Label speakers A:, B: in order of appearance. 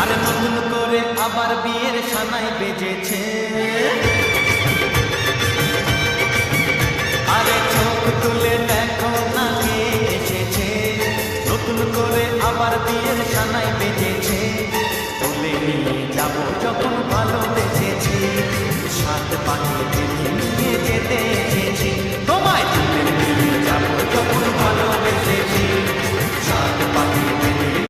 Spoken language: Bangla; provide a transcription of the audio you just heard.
A: আরে নতুন করে আবার বিয়ের সানাই বেজেছে, আরে চোখ তুলে দেখো না কে এসেছে, নতুন করে আবার বিয়ের সানাই বেজেছে। তুলে নিয়ে যাবো যখন ভালোবেসেছি, সাত পাখি নিয়ে যেতে